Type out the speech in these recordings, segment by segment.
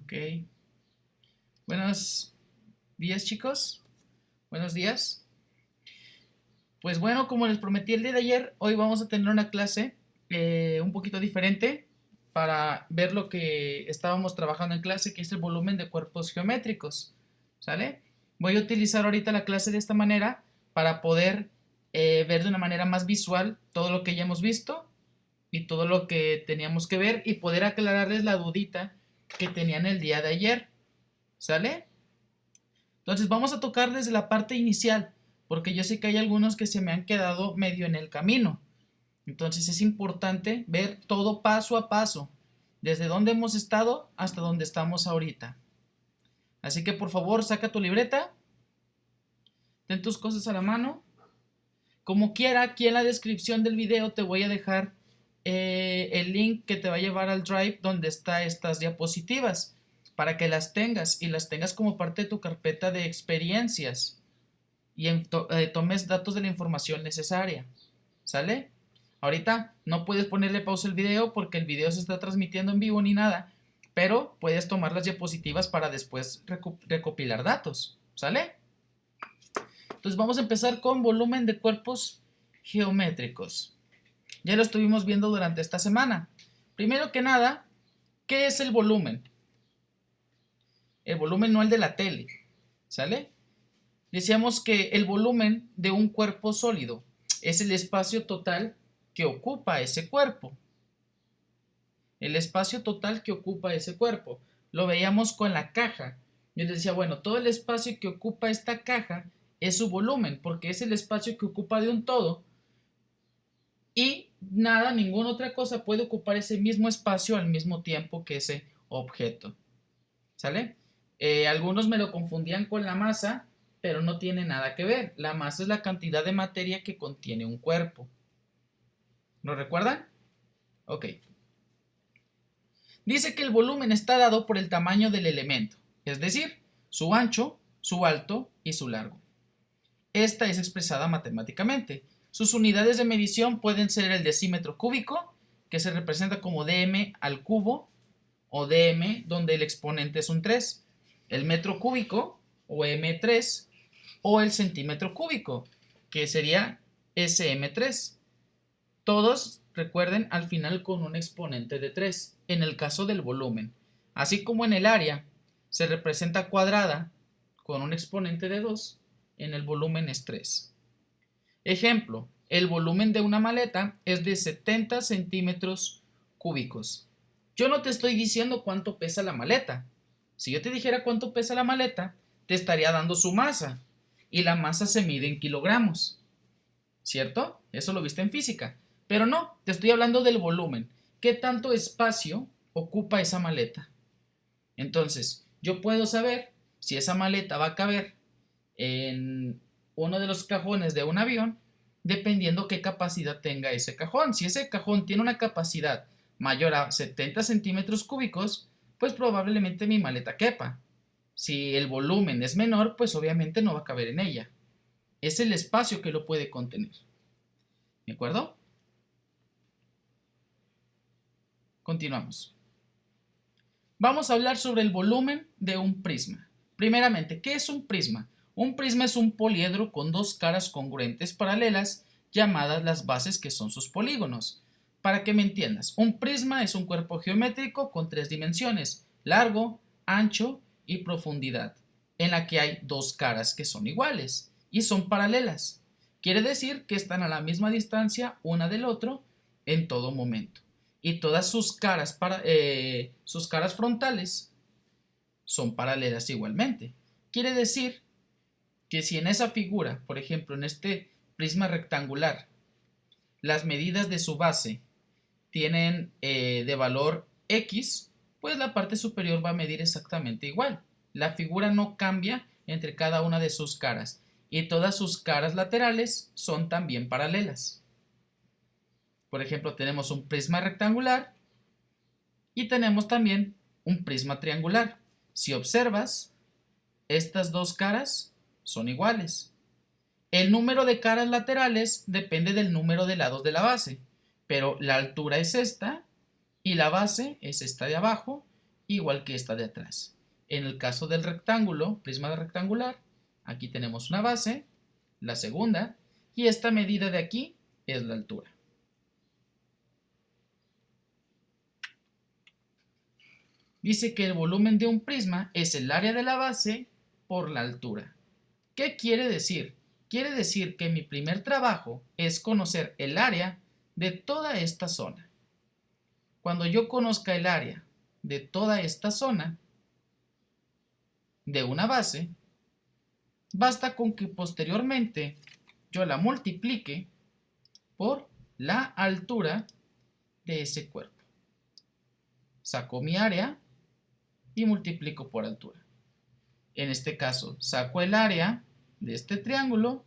Ok. Buenos días, chicos. Buenos días. Pues bueno, como les prometí el día de ayer, hoy vamos a tener una clase un poquito diferente para ver lo que estábamos trabajando en clase, que es el volumen de cuerpos geométricos. ¿Sale? Voy a utilizar ahorita la clase de esta manera para poder ver de una manera más visual todo lo que ya hemos visto y todo lo que teníamos que ver y poder aclararles la dudita que tenían el día de ayer. ¿Sale? Entonces vamos a tocar desde la parte inicial, porque yo sé que hay algunos que se me han quedado medio en el camino. Entonces es importante ver todo paso a paso, desde donde hemos estado hasta donde estamos ahorita. Así que por favor saca tu libreta, ten tus cosas a la mano. Como quiera, aquí en la descripción del video te voy a dejar el link que te va a llevar al Drive donde están estas diapositivas para que las tengas y las tengas como parte de tu carpeta de experiencias y tomes datos de la información necesaria. ¿Sale? Ahorita no puedes ponerle pausa al video porque el video se está transmitiendo en vivo ni nada, pero puedes tomar las diapositivas para después recopilar datos. ¿Sale? Entonces vamos a empezar con volumen de cuerpos geométricos. Ya lo estuvimos viendo durante esta semana. Primero que nada, ¿qué es el volumen? El volumen no el de la tele. ¿Sale? Decíamos que el volumen de un cuerpo sólido es el espacio total que ocupa ese cuerpo. El espacio total que ocupa ese cuerpo. Lo veíamos con la caja. Yo les decía, bueno, todo el espacio que ocupa esta caja es su volumen, porque es el espacio que ocupa de un todo. Y nada, ninguna otra cosa puede ocupar ese mismo espacio al mismo tiempo que ese objeto. ¿Sale? Algunos me lo confundían con la masa, pero no tiene nada que ver. La masa es la cantidad de materia que contiene un cuerpo. ¿Lo recuerdan? Ok. Dice que el volumen está dado por el tamaño del elemento, es decir, su ancho, su alto y su largo. Esta es expresada matemáticamente. Sus unidades de medición pueden ser el decímetro cúbico, que se representa como dm al cubo, o dm, donde el exponente es un 3, el metro cúbico, o m3, o el centímetro cúbico, que sería sm3. Todos, recuerden, al final con un exponente de 3, en el caso del volumen. Así como en el área se representa cuadrada con un exponente de 2, en el volumen es 3. Ejemplo, el volumen de una maleta es de 70 centímetros cúbicos. Yo no te estoy diciendo cuánto pesa la maleta. Si yo te dijera cuánto pesa la maleta, te estaría dando su masa. Y la masa se mide en kilogramos. ¿Cierto? Eso lo viste en física. Pero no, te estoy hablando del volumen. ¿Qué tanto espacio ocupa esa maleta? Entonces, yo puedo saber si esa maleta va a caber en uno de los cajones de un avión, dependiendo qué capacidad tenga ese cajón. Si ese cajón tiene una capacidad mayor a 70 centímetros cúbicos, pues probablemente mi maleta quepa. Si el volumen es menor, pues obviamente no va a caber en ella. Es el espacio que lo puede contener. ¿De acuerdo? Continuamos. Vamos a hablar sobre el volumen de un prisma. Primeramente, ¿qué es un prisma? Un prisma es un poliedro con dos caras congruentes paralelas llamadas las bases, que son sus polígonos. Para que me entiendas, un prisma es un cuerpo geométrico con tres dimensiones: largo, ancho y profundidad, en la que hay dos caras que son iguales y son paralelas. Quiere decir que están a la misma distancia una del otro en todo momento. Y todas sus caras frontales son paralelas igualmente. Quiere decir que si en esa figura, por ejemplo en este prisma rectangular, las medidas de su base tienen de valor X, pues la parte superior va a medir exactamente igual. La figura no cambia entre cada una de sus caras y todas sus caras laterales son también paralelas. Por ejemplo, tenemos un prisma rectangular y tenemos también un prisma triangular. Si observas, estas dos caras son iguales. El número de caras laterales depende del número de lados de la base, pero la altura es esta y la base es esta de abajo igual que esta de atrás. En el caso del rectángulo, prisma rectangular, aquí tenemos una base, la segunda, y esta medida de aquí es la altura. Dice que el volumen de un prisma es el área de la base por la altura. ¿Qué quiere decir? Quiere decir que mi primer trabajo es conocer el área de toda esta zona. Cuando yo conozca el área de toda esta zona de una base, basta con que posteriormente yo la multiplique por la altura de ese cuerpo. Saco mi área y multiplico por altura. En este caso, saco el área de este triángulo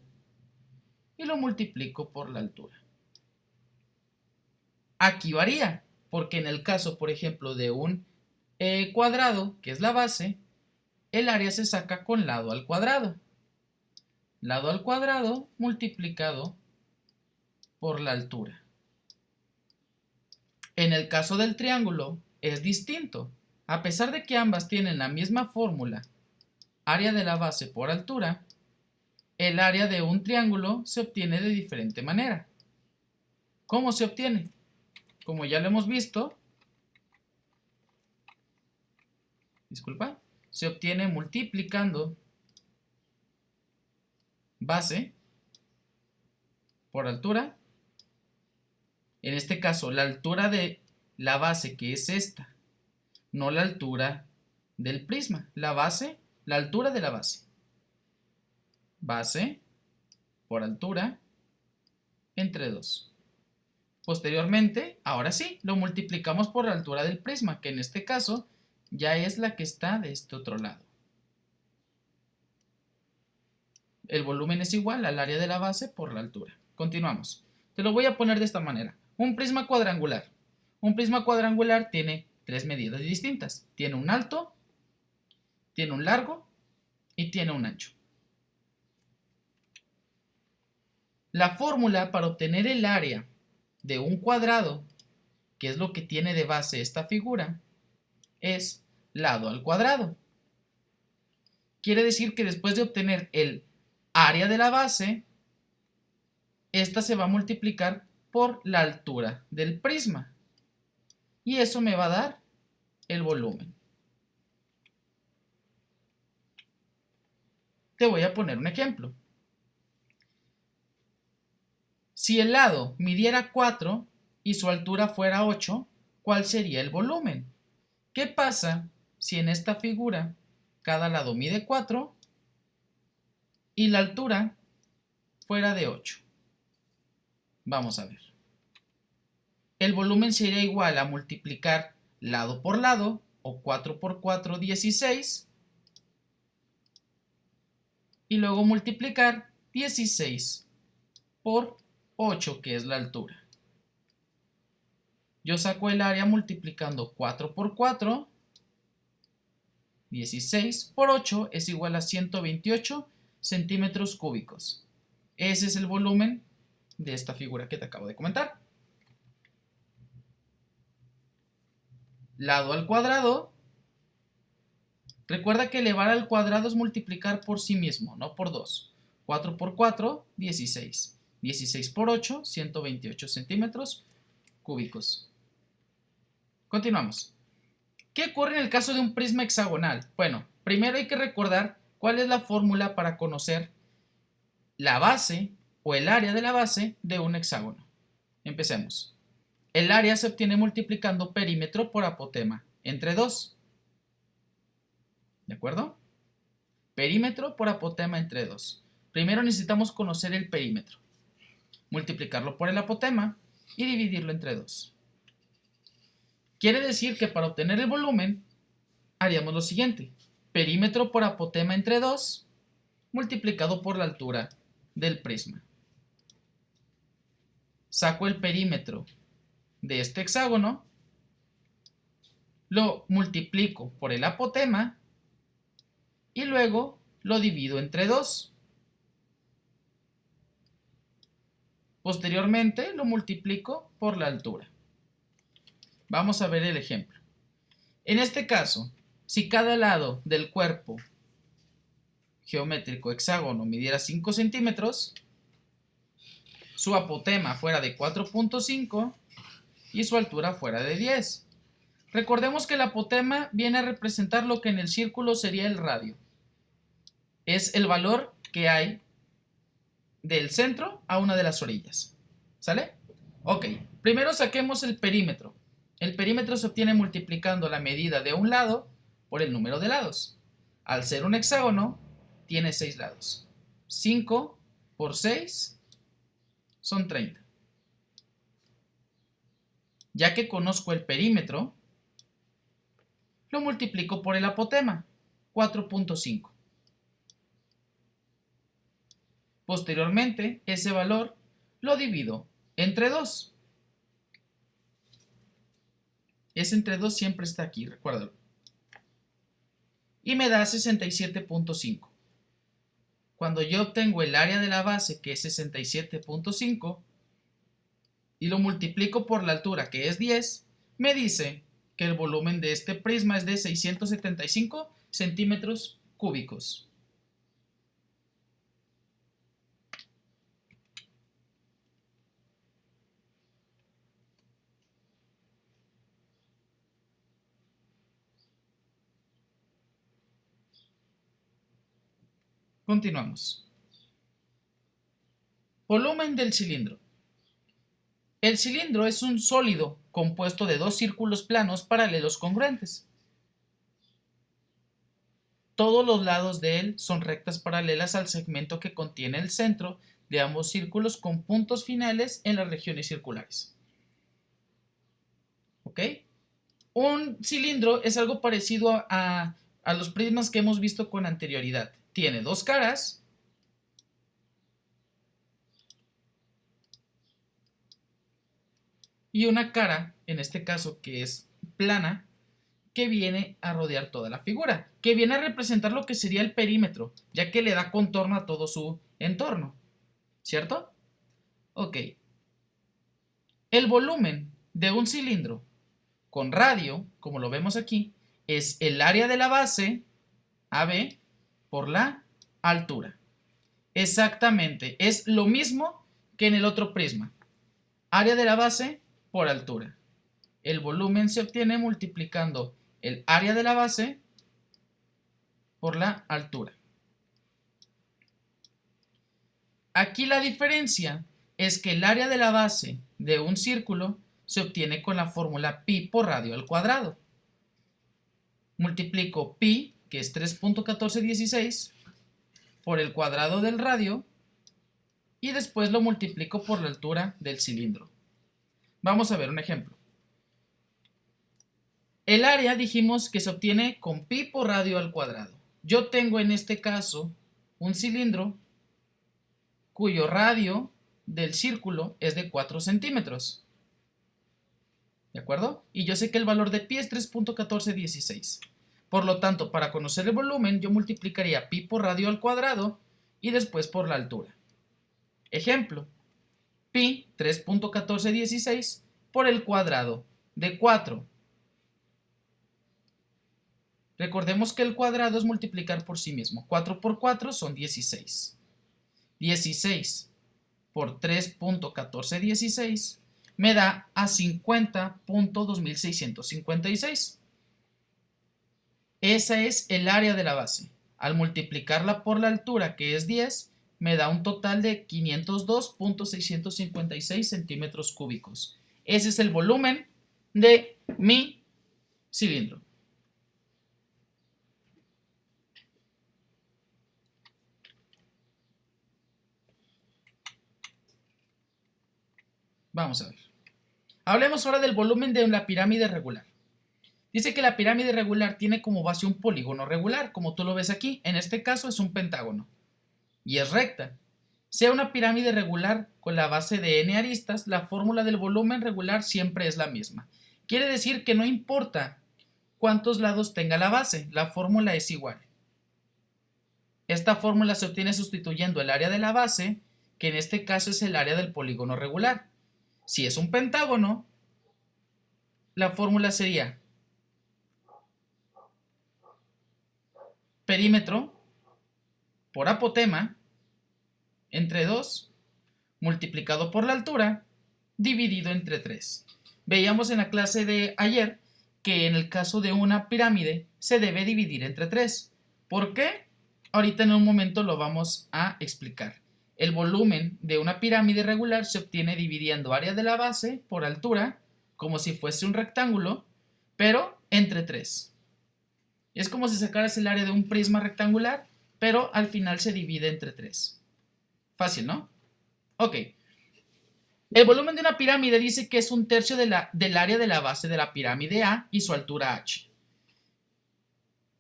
y lo multiplico por la altura. Aquí varía, porque en el caso, por ejemplo, de un cuadrado, que es la base, el área se saca con lado al cuadrado. Lado al cuadrado multiplicado por la altura. En el caso del triángulo es distinto. A pesar de que ambas tienen la misma fórmula, área de la base por altura, el área de un triángulo se obtiene de diferente manera. ¿Cómo se obtiene? Como ya lo hemos visto, se obtiene multiplicando base por altura. En este caso, la altura de la base, que es esta, no la altura del prisma. La base, la altura de la base. Base por altura entre 2. Posteriormente, ahora sí, lo multiplicamos por la altura del prisma, que en este caso ya es la que está de este otro lado. El volumen es igual al área de la base por la altura. Continuamos. Te lo voy a poner de esta manera. Un prisma cuadrangular. Un prisma cuadrangular tiene 3 medidas distintas. Tiene un alto, tiene un largo y tiene un ancho. La fórmula para obtener el área de un cuadrado, que es lo que tiene de base esta figura, es lado al cuadrado. Quiere decir que después de obtener el área de la base, esta se va a multiplicar por la altura del prisma. Y eso me va a dar el volumen. Te voy a poner un ejemplo. Si el lado midiera 4 y su altura fuera 8, ¿cuál sería el volumen? ¿Qué pasa si en esta figura cada lado mide 4 y la altura fuera de 8? Vamos a ver. El volumen sería igual a multiplicar lado por lado, o 4 por 4, 16, y luego multiplicar 16 por 8, que es la altura. Yo saco el área multiplicando 4 por 4, 16 por 8 es igual a 128 centímetros cúbicos. Ese es el volumen de esta figura que te acabo de comentar. Lado al cuadrado. Recuerda que elevar al cuadrado es multiplicar por sí mismo, no por 2. 4 por 4, 16. 16 por 8, 128 centímetros cúbicos. Continuamos. ¿Qué ocurre en el caso de un prisma hexagonal? Bueno, primero hay que recordar cuál es la fórmula para conocer la base o el área de la base de un hexágono. Empecemos. El área se obtiene multiplicando perímetro por apotema entre 2. ¿De acuerdo? Perímetro por apotema entre 2. Primero necesitamos conocer el perímetro. Multiplicarlo por el apotema y dividirlo entre 2. Quiere decir que para obtener el volumen haríamos lo siguiente. Perímetro por apotema entre 2 multiplicado por la altura del prisma. Saco el perímetro de este hexágono, lo multiplico por el apotema y luego lo divido entre 2. Posteriormente lo multiplico por la altura. Vamos a ver el ejemplo. En este caso, si cada lado del cuerpo geométrico hexágono midiera 5 centímetros, su apotema fuera de 4.5 y su altura fuera de 10. Recordemos que el apotema viene a representar lo que en el círculo sería el radio. Es el valor que hay del centro a una de las orillas. ¿Sale? Ok, primero saquemos el perímetro. El perímetro se obtiene multiplicando la medida de un lado por el número de lados. Al ser un hexágono, tiene 6 lados. 5 por 6 son 30. Ya que conozco el perímetro, lo multiplico por el apotema, 4.5. Posteriormente, ese valor lo divido entre 2. Ese entre 2 siempre está aquí, recuérdalo. Y me da 67.5. Cuando yo obtengo el área de la base, que es 67.5, y lo multiplico por la altura, que es 10, me dice que el volumen de este prisma es de 675 centímetros cúbicos. Continuamos. Volumen del cilindro. El cilindro es un sólido compuesto de dos círculos planos paralelos congruentes. Todos los lados de él son rectas paralelas al segmento que contiene el centro de ambos círculos con puntos finales en las regiones circulares. ¿Ok? Un cilindro es algo parecido a los prismas que hemos visto con anterioridad. Tiene dos caras y una cara, en este caso que es plana, que viene a rodear toda la figura, que viene a representar lo que sería el perímetro, ya que le da contorno a todo su entorno, ¿cierto? Ok. El volumen de un cilindro con radio, como lo vemos aquí, es el área de la base, AB, por la altura. Exactamente, es lo mismo que en el otro prisma. Área de la base por altura. El volumen se obtiene multiplicando el área de la base por la altura. Aquí la diferencia es que el área de la base de un círculo se obtiene con la fórmula pi por radio al cuadrado. Multiplico pi, que es 3.1416, por el cuadrado del radio y después lo multiplico por la altura del cilindro. Vamos a ver un ejemplo. El área dijimos que se obtiene con pi por radio al cuadrado. Yo tengo en este caso un cilindro cuyo radio del círculo es de 4 centímetros. ¿De acuerdo? Y yo sé que el valor de pi es 3.1416. Por lo tanto, para conocer el volumen, yo multiplicaría pi por radio al cuadrado y después por la altura. Ejemplo, pi 3.1416 por el cuadrado de 4. Recordemos que el cuadrado es multiplicar por sí mismo. 4 por 4 son 16. 16 por 3.1416 me da a 50.2656. Esa es el área de la base. Al multiplicarla por la altura, que es 10, me da un total de 502.656 centímetros cúbicos. Ese es el volumen de mi cilindro. Vamos a ver. Hablemos ahora del volumen de la pirámide regular. Dice que la pirámide regular tiene como base un polígono regular, como tú lo ves aquí. En este caso es un pentágono. Y es recta. Sea una pirámide regular con la base de n aristas, la fórmula del volumen regular siempre es la misma. Quiere decir que no importa cuántos lados tenga la base, la fórmula es igual. Esta fórmula se obtiene sustituyendo el área de la base, que en este caso es el área del polígono regular. Si es un pentágono, la fórmula sería perímetro por apotema entre 2 multiplicado por la altura dividido entre 3. Veíamos en la clase de ayer que en el caso de una pirámide se debe dividir entre 3. ¿Por qué? Ahorita en un momento lo vamos a explicar. El volumen de una pirámide regular se obtiene dividiendo área de la base por altura, como si fuese un rectángulo, pero entre 3. Es como si sacaras el área de un prisma rectangular, pero al final se divide entre 3. Fácil, ¿no? Ok. El volumen de una pirámide dice que es un tercio del área de la base de la pirámide A y su altura h.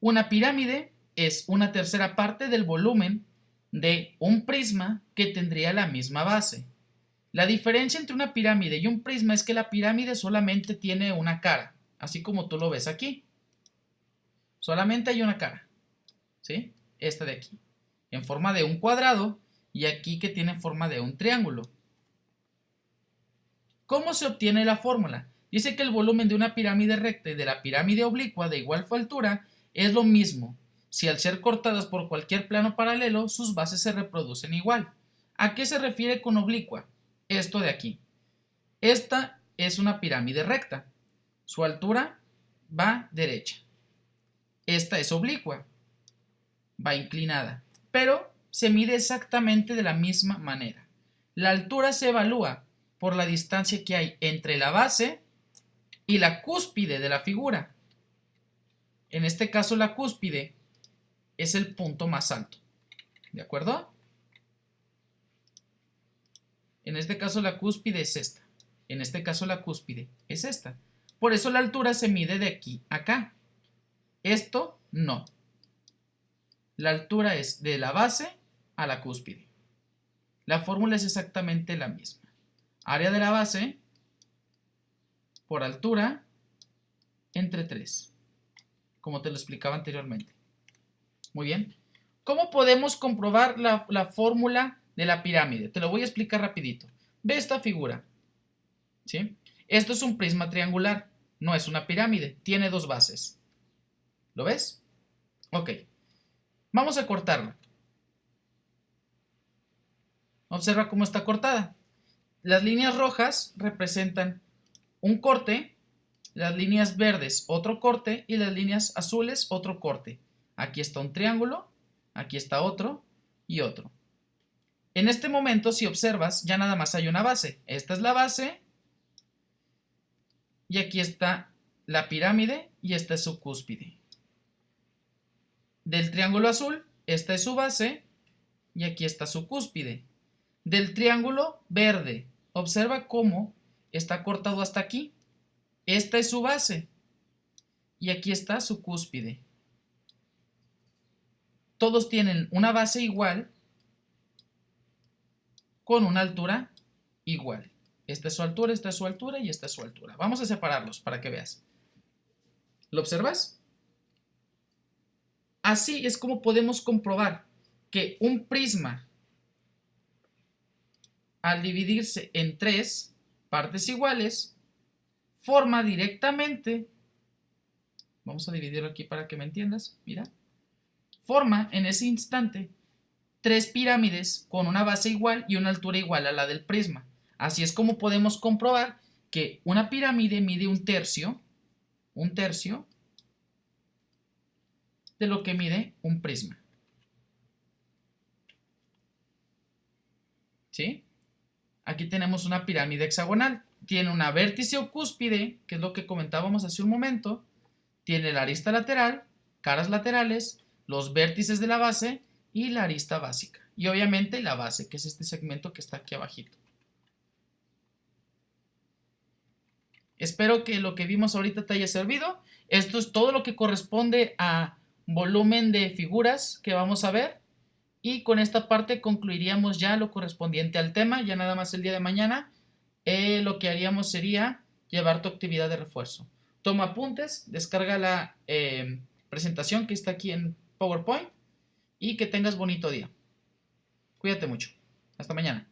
Una pirámide es una tercera parte del volumen de un prisma que tendría la misma base. La diferencia entre una pirámide y un prisma es que la pirámide solamente tiene una cara, así como tú lo ves aquí. Solamente hay una cara, ¿sí? Esta de aquí, en forma de un cuadrado, y aquí que tiene forma de un triángulo. ¿Cómo se obtiene la fórmula? Dice que el volumen de una pirámide recta y de la pirámide oblicua de igual altura es lo mismo si al ser cortadas por cualquier plano paralelo sus bases se reproducen igual. ¿A qué se refiere con oblicua? Esto de aquí. Esta es una pirámide recta. Su altura va derecha. Esta es oblicua. Va inclinada. Pero se mide exactamente de la misma manera. La altura se evalúa por la distancia que hay entre la base y la cúspide de la figura. En este caso la cúspide es el punto más alto. ¿De acuerdo? En este caso la cúspide es esta. En este caso la cúspide es esta. Por eso la altura se mide de aquí a acá. Esto no. La altura es de la base a la cúspide. La fórmula es exactamente la misma. Área de la base por altura entre 3, como te lo explicaba anteriormente. Muy bien. ¿Cómo podemos comprobar la fórmula de la pirámide? Te lo voy a explicar rapidito. Ve esta figura, ¿sí? Esto es un prisma triangular, no es una pirámide, tiene 2 bases. ¿Lo ves? Ok. Vamos a cortarla. Observa cómo está cortada. Las líneas rojas representan un corte, las líneas verdes otro corte y las líneas azules otro corte. Aquí está un triángulo, aquí está otro y otro. En este momento, si observas, ya nada más hay una base. Esta es la base y aquí está la pirámide y esta es su cúspide. Del triángulo azul, esta es su base y aquí está su cúspide. Del triángulo verde, observa cómo está cortado hasta aquí. Esta es su base y aquí está su cúspide. Todos tienen una base igual con una altura igual. Esta es su altura, esta es su altura y esta es su altura. Vamos a separarlos para que veas. ¿Lo observas? Así es como podemos comprobar que un prisma, al dividirse en 3 partes iguales, forma directamente, vamos a dividirlo aquí para que me entiendas, mira, forma en ese instante 3 pirámides con una base igual y una altura igual a la del prisma. Así es como podemos comprobar que una pirámide mide un tercio de lo que mide un prisma. ¿Sí? Aquí tenemos una pirámide hexagonal. Tiene una vértice o cúspide, que es lo que comentábamos hace un momento. Tiene la arista lateral, caras laterales, los vértices de la base y la arista básica. Y obviamente la base, que es este segmento que está aquí abajito. Espero que lo que vimos ahorita te haya servido. Esto es todo lo que corresponde a volumen de figuras que vamos a ver. Y con esta parte concluiríamos ya lo correspondiente al tema. Ya nada más el día de mañana lo que haríamos sería llevar tu actividad de refuerzo. Toma apuntes, descarga la presentación que está aquí en PowerPoint y que tengas bonito día. Cuídate mucho. Hasta mañana.